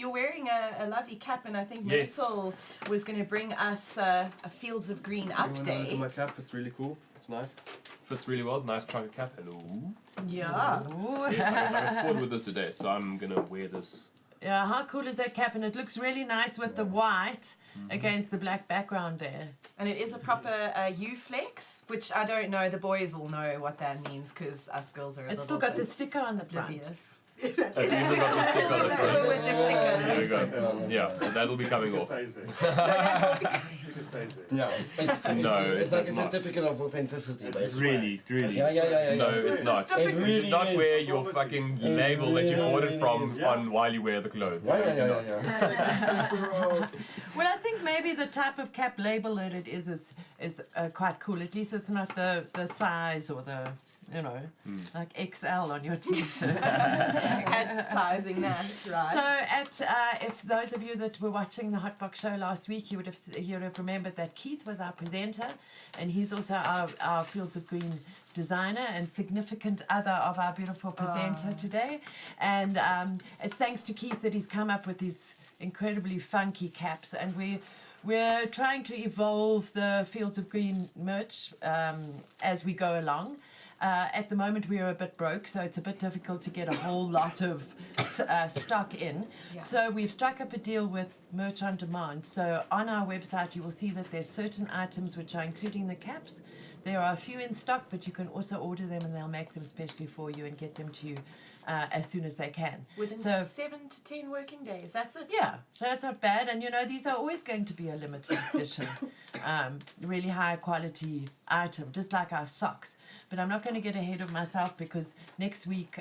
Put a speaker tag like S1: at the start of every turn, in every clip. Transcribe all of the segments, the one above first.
S1: you're wearing a lovely cap, and I think
S2: Yes.
S1: Myrtle was going to bring us a Fields of Green update.
S3: Look at my cap, it's really cool. It's nice. It fits really well. Nice trucker cap. Hello.
S1: Yeah.
S3: Yes, I got sport with this today, so I'm going to wear this.
S4: Yeah, how cool is that cap? And it looks really nice with the white against the black background there.
S1: And it is a proper UFlex, which I don't know. The boys will know what that means because us girls are a
S4: It's
S1: little
S4: still got the
S1: bit
S4: sticker on the front.
S1: oblivious.
S3: It's even got the stick on the front.
S1: With the sticker.
S3: There we go. Yeah, so that'll be coming off.
S5: Stays there. Sticker stays there.
S6: Yeah, it's like a certificate of authenticity, basically.
S3: Really.
S6: Yeah.
S3: No, it's not.
S6: It
S3: You
S6: really
S3: should not
S6: is.
S3: wear your fucking label that you bought it from
S6: is.
S3: on while you wear the clothes.
S6: Yeah.
S4: Well, I think maybe the type of cap label that it is quite cool. At least it's not the size or the, like XL on your t-shirt.
S1: Advertising that, right?
S4: So, if those of you that were watching the Hotbox show last week, you would have remembered that Keith was our presenter, and he's also our Fields of Green designer and significant other of our beautiful presenter today. And it's thanks to Keith that he's come up with these incredibly funky caps, and we're trying to evolve the Fields of Green merch as we go along. At the moment, we are a bit broke, so it's a bit difficult to get a whole lot of stock in.
S1: Yeah.
S4: So we've struck up a deal with Merch on Demand. So on our website, you will see that there's certain items which are including the caps. There are a few in stock, but you can also order them, and they'll make them specially for you and get them to you as soon as they can.
S1: Within
S4: So
S1: 7 to 10 working days, that's it.
S4: yeah, so that's not bad. And these are always going to be a limited edition, really high quality item, just like our socks. But I'm not going to get ahead of myself because next week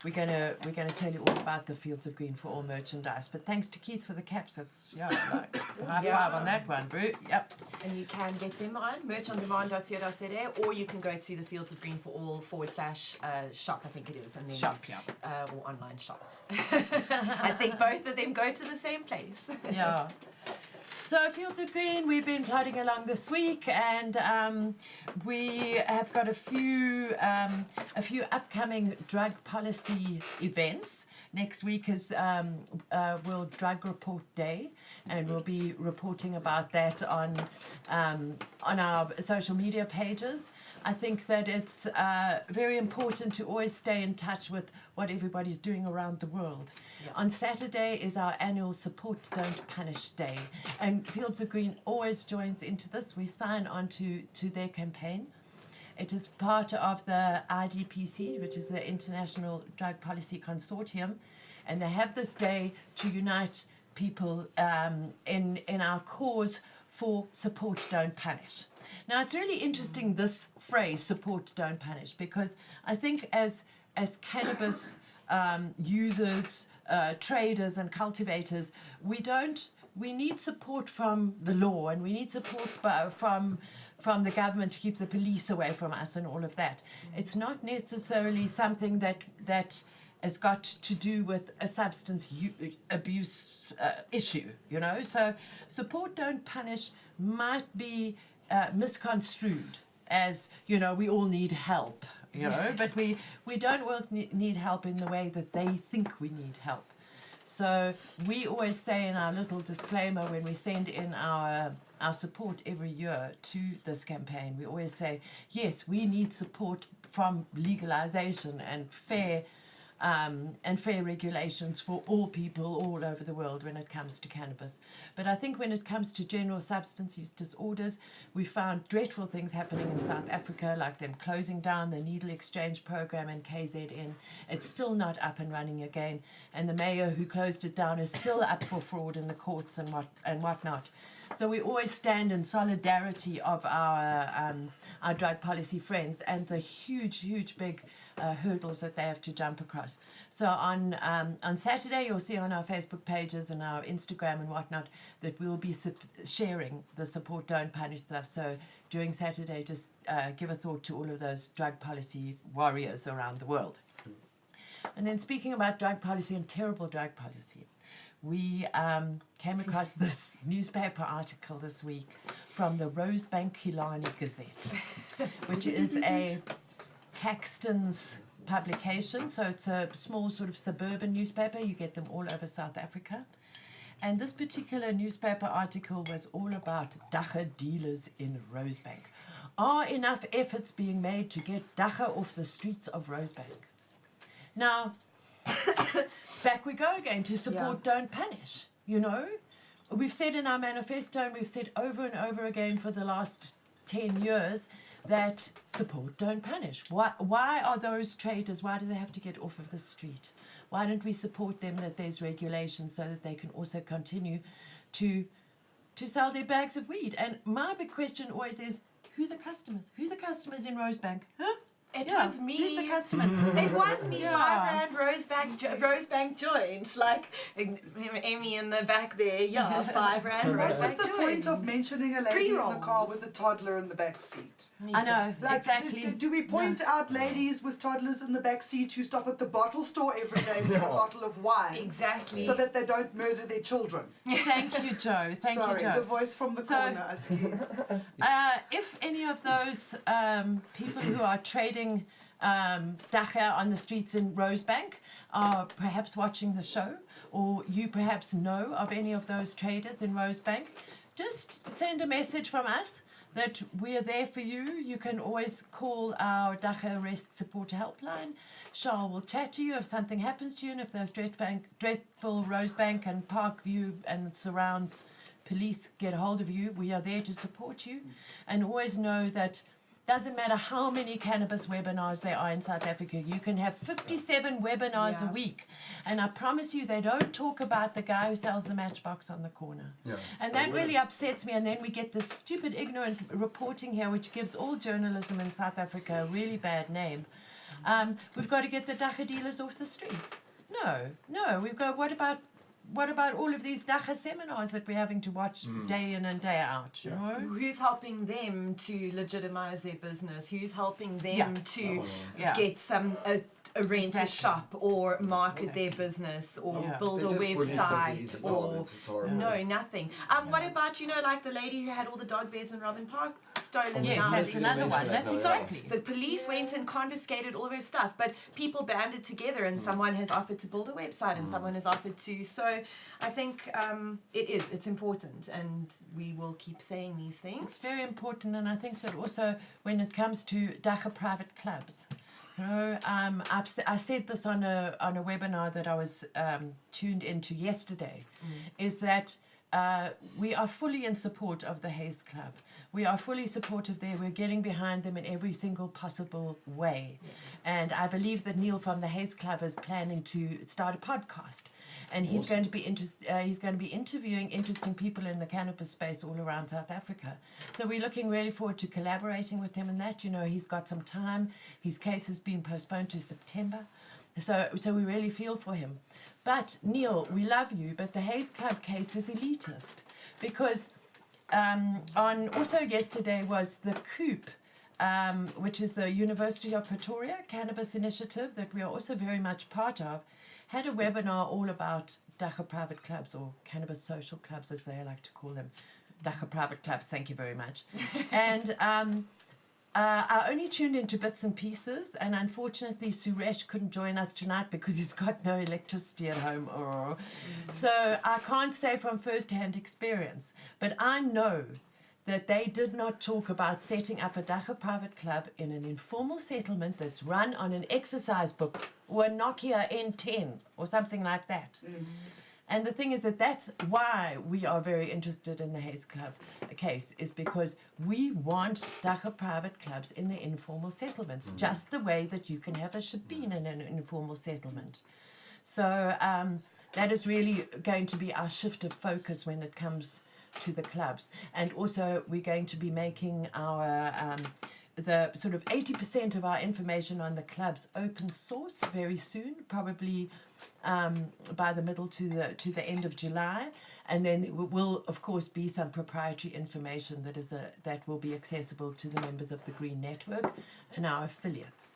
S4: we're gonna tell you all about the Fields of Green for all merchandise. But thanks to Keith for the caps. That's like high five on that one, bro. Yep.
S1: And you can get them on merchondemand.co.za, or you can go to the Fields of Green for all /shop, I think it is, and then
S4: Shop, yeah.
S1: or online shop. I think both of them go to the same place.
S4: Yeah. So Fields of Green, we've been plodding along this week, and we have got a few upcoming drug policy events. Next week is World Drug Report Day, and we'll be reporting about that on our social media pages. I think that it's very important to always stay in touch with what everybody's doing around the world.
S1: Yeah.
S4: On Saturday is our annual Support Don't Punish Day, and Fields of Green always joins into this. We sign on to their campaign. It is part of the IDPC, which is the International Drug Policy Consortium, and they have this day to unite people in our cause for Support Don't Punish. Now, it's really interesting, this phrase, Support Don't Punish, because I think as cannabis users, traders and cultivators, we need support from the law, and we need support from the government to keep the police away from us and all of that. It's not necessarily something that has got to do with a substance abuse issue, So Support Don't Punish might be misconstrued as, we all need help, but we don't always need help in the way that they think we need help. So we always say in our little disclaimer when we send in our support every year to this campaign, we always say, yes, we need support from legalization and fair regulations for all people all over the world when it comes to cannabis. But I think when it comes to general substance use disorders, we found dreadful things happening in South Africa, like them closing down the needle exchange program in KZN. It's still not up and running again, and the mayor who closed it down is still up for fraud in the courts and whatnot. So we always stand in solidarity of our drug policy friends and the huge big hurdles that they have to jump across. So on Saturday, you'll see on our Facebook pages and our Instagram and whatnot that we'll be sharing the Support Don't Punish stuff. So during Saturday, just give a thought to all of those drug policy warriors around the world. And then speaking about drug policy and terrible drug policy, we came across this newspaper article this week from the Rosebank Dealers Gazette, which is a Caxton's publication, so it's a small sort of suburban newspaper. You get them all over South Africa. And this particular newspaper article was all about dagga dealers in Rosebank. Are enough efforts being made to get dagga off the streets of Rosebank? Now, back we go again to support, don't punish, you know. We've said in our manifesto, and we've said over and over again for the last 10 years, that support, don't punish. Why are those traders, why do they have to get off of the street? Why don't we support them, that there's regulations so that they can also continue to sell their bags of weed? And my big question always is, who are the customers? Who's the customers in Rosebank? Huh?
S1: It was me.
S4: Who's the customers?
S1: It was me.
S4: Yeah.
S1: R5 Rosebank joints. Like Amy in the back there. Yeah, R5
S2: What was
S1: Rosebank
S2: the point of
S1: joints.
S2: mentioning a lady in the
S1: Pre-rolls.
S2: car with a toddler in the back seat?
S4: I know,
S2: Like,
S4: exactly.
S2: do we point out ladies with toddlers in the back seat who stop at the bottle store every day for a bottle of wine?
S1: Exactly.
S2: So that they don't murder their children.
S4: Thank you, Joe. Thank
S2: Sorry,
S4: you, Joe.
S2: the voice from the
S4: So-
S2: corner, I see.
S4: If any of those people who are trading dagga on the streets in Rosebank are perhaps watching the show, or you perhaps know of any of those traders in Rosebank, just send a message from us that we're there for you. You can always call our dagga arrest support helpline. Charles will chat to you if something happens to you, and if those dreadful Rosebank and Parkview and surrounds police get hold of you, we are there to support you. And always know that doesn't matter how many cannabis webinars there are in South Africa, you can have 57 webinars a week, and I promise you they don't talk about the guy who sells the matchbox on the corner.
S6: Yeah,
S4: And
S6: they
S4: that really
S6: wouldn't.
S4: upsets me, and then we get this stupid ignorant reporting here which gives all journalism in South Africa a really bad name. We've got to get the dagga dealers off the streets. No, we've got, what about all of these dagga seminars that we're having to watch day in and day out, you know?
S1: Who's helping them to legitimize their business? Who's helping them to
S4: Yeah.
S1: get a rent a
S4: Exactly.
S1: shop or market their business or
S4: Yeah.
S1: build
S6: They
S1: a
S6: just police 'cause they're
S1: website
S6: easy
S1: or
S6: targets, it's horrible.
S1: no, nothing. What about, you know, like the lady who had all the dog beds in Robin Park stolen?
S4: Yes,
S1: now?
S4: that's another one.
S6: that
S4: That's
S6: now, yeah.
S4: exactly.
S1: The police went and confiscated all of her stuff, but people banded together, and someone has offered to build a website, and someone has offered to. So I think it's important, and we will keep saying these things.
S4: It's very important, and I think that also when it comes to dagga private clubs, you know, I said this on a webinar that I was tuned into yesterday, is that we are fully in support of the Haze Club. We are fully supportive there. We're getting behind them in every single possible way. Yes. And I believe that Neil from the Haze Club is planning to start a podcast. And he's going to be he's going to be interviewing interesting people in the cannabis space all around South Africa. So we're looking really forward to collaborating with him in that. You know, he's got some time. His case has been postponed to September. So we really feel for him. But Neil, we love you, but the Haze Club case is elitist because also yesterday was the COOP, which is the University of Pretoria Cannabis Initiative that we are also very much part of, had a webinar all about dagga private clubs, or cannabis social clubs as they like to call them. Dagga private clubs, thank you very much. And I only tuned into bits and pieces, and unfortunately Suresh couldn't join us tonight because he's got no electricity at home. So I can't say from first-hand experience, but I know that they did not talk about setting up a dagga private club in an informal settlement that's run on an exercise book or a Nokia N10 or something like that. And the thing is that that's why we are very interested in the Haze Club case, is because we want dagga private clubs in the informal settlements, just the way that you can have a shebeen in an informal settlement. So that is really going to be our shift of focus when it comes to the clubs. And also we're going to be making our the sort of 80% of our information on the clubs open source very soon, probably by the middle to the end of July, and then there will of course be some proprietary information that will be accessible to the members of the Green Network and our affiliates,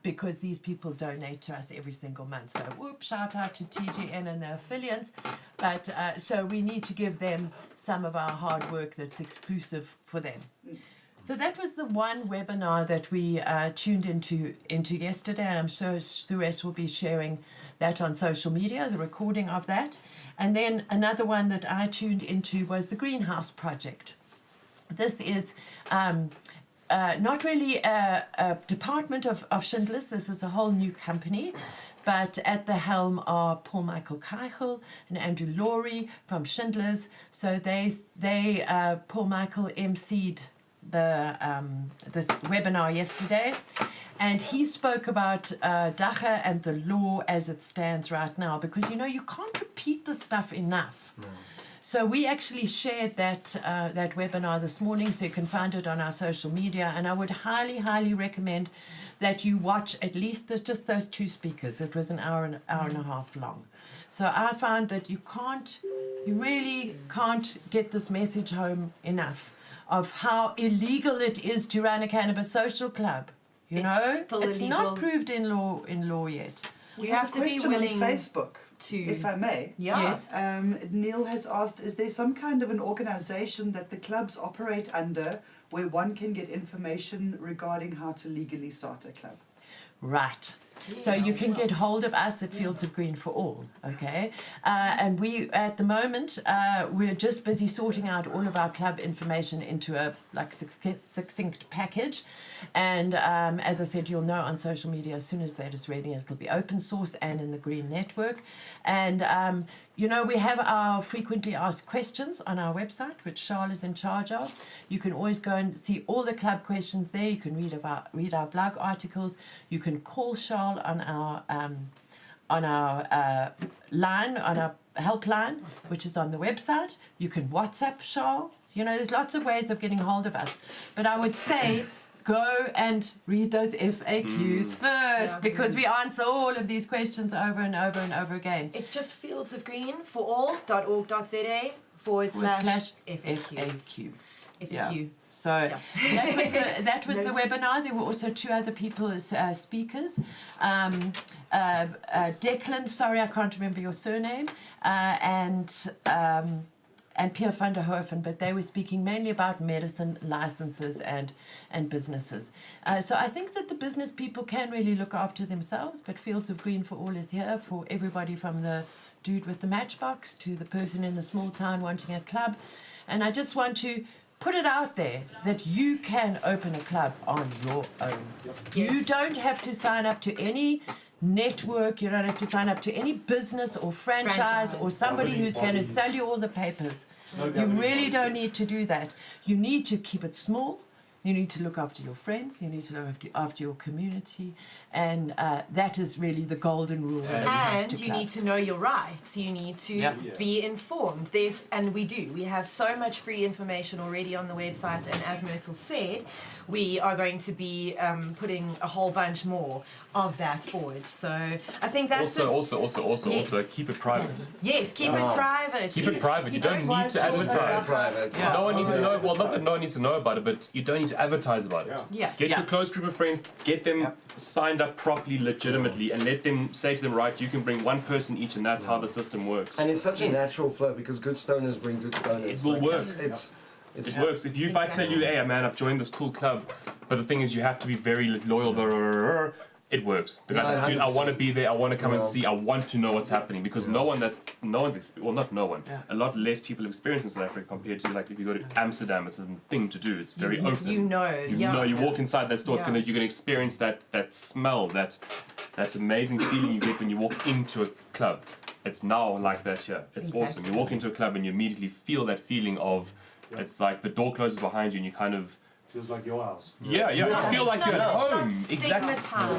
S4: because these people donate to us every single month. So shout out to TGN and their affiliates, but so we need to give them some of our hard work that's exclusive for them. So that was the one webinar that we tuned into yesterday. I'm sure Suresh will be sharing that on social media, the recording of that. And then another one that I tuned into was the Greenhouse Project. This is not really a department of Schindler's. This is a whole new company. But at the helm are Paul Michael Keichel and Andrew Laurie from Schindler's. So Paul Michael emceed this webinar yesterday, and he spoke about Dacha and the law as it stands right now, because you can't repeat the stuff enough. No. So we actually shared that webinar this morning, so you can find it on our social media, and I would highly recommend that you watch at least just those two speakers. It was an hour and a half long. So I found that you really can't get this message home enough of how illegal it is to run a cannabis social club. It's
S1: illegal.
S4: Not proved in law yet.
S1: We have to be willing
S2: on Facebook,
S1: to,
S2: if I may.
S1: Yeah.
S4: Yes.
S2: Neil has asked, is there some kind of an organization that the clubs operate under where one can get information regarding how to legally start a club?
S4: Right. So you can get hold of us at Fields of Green for All, okay? And we, at the moment, we're just busy sorting out all of our club information into a succinct package. And as I said, you'll know on social media as soon as that is ready. It'll be open source and in the Green Network. And we have our frequently asked questions on our website, which Charles is in charge of. You can always go and see all the club questions there. You can read our blog articles. You can call Charles on our line, on our helpline, which is on the website. You can WhatsApp Charles. There's lots of ways of getting hold of us. But I would say go and read those FAQs first, because we answer all of these questions over and over and over again.
S1: It's just fieldsofgreen4all.org.za/FAQs. FAQ.
S4: So that was the webinar. There were also two other people as speakers. Declan, sorry I can't remember your surname, and Pierre van der Hoeven, but they were speaking mainly about medicine, licenses, and businesses. So I think that the business people can really look after themselves, but Fields of Green for All is here for everybody, from the dude with the matchbox to the person in the small town wanting a club. And I just want to put it out there that you can open a club on your own. Yes. You don't have to sign up to any network, you don't have to sign up to any business or franchise or somebody who's going to sell you all the papers. You really don't need to do that. You need to keep it small. You need to look after your friends. You need to look after your community. And that is really the golden rule.
S1: And you need to know your rights. You need to be informed. We have so much free information already on the website. And as Myrtle said, we are going to be putting a whole bunch more of that forward. So I think that's
S3: also keep it private.
S1: Yes, keep it private.
S3: Keep it private. You don't need to advertise. No one needs to know. Well, not that no one needs to know about it, but you don't need to advertise about it. Get your close group of friends, get them signed up properly, legitimately, and let them say to them, right, you can bring one person each, and that's how the system works.
S6: And it's such a natural flow, because good stoners bring good stoners.
S3: It will work. It works. If I tell you, hey man, I've joined this cool club, but the thing is, you have to be very loyal, it works. Because dude, I want to be there, I want to come and see, I want to know what's happening, because a lot less people have experienced in South Africa compared to, like, if you go to Amsterdam, it's a thing to do. It's very open. You walk inside that store, you're gonna experience that smell, that amazing feeling you get when you walk into a club. It's now like that here. It's awesome. You walk into a club and you immediately feel that feeling of, it's like the door closes behind you and you kind of
S5: feels like your house.
S3: You feel like you're at home.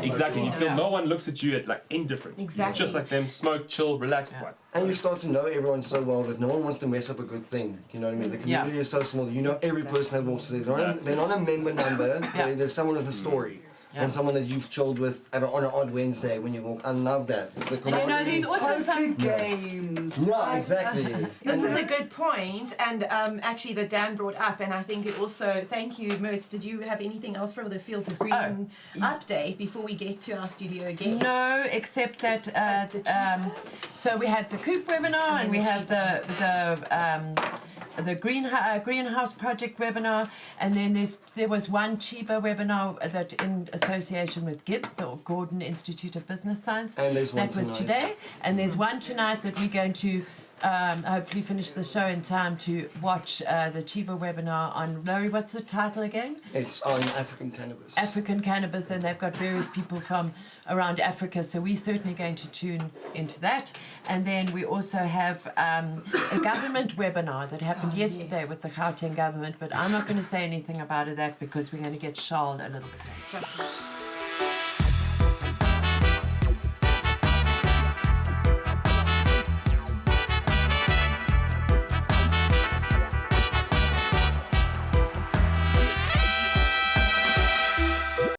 S1: Exactly.
S3: You feel no one looks at you like indifferent.
S1: Exactly.
S3: Just like them, smoke, chill, relax.
S6: And you start to know everyone so well that no one wants to mess up a good thing. You know what I mean? The community is so small. You know every person that walks through there. They're not a member number. There's someone with a story. And someone that you've chilled with on an odd Wednesday when you walk. I love that.
S4: There's also some
S2: games.
S6: Yeah, exactly.
S1: This is a good point, and actually that Dan brought up, and I think it also, thank you, Mertz, did you have anything else for the Fields of Green update before we get to our studio guests?
S4: No, except that, so we had the Coop webinar, and we have the the greenhouse project webinar, and then there was one Chiba webinar that in association with GIBS, the Gordon Institute of Business Science.
S6: And there's one
S4: that was
S6: tonight.
S4: today, and there's one tonight that we're going to hopefully finish the show in time to watch the Chiba webinar on Laurie. What's the title again?
S6: It's on African cannabis.
S4: African cannabis, and they've got various people from around Africa, so we're certainly going to tune into that. And then we also have a government webinar that happened yesterday with the Gauteng government, but I'm not going to say anything about that because we're going to get shawled a little bit.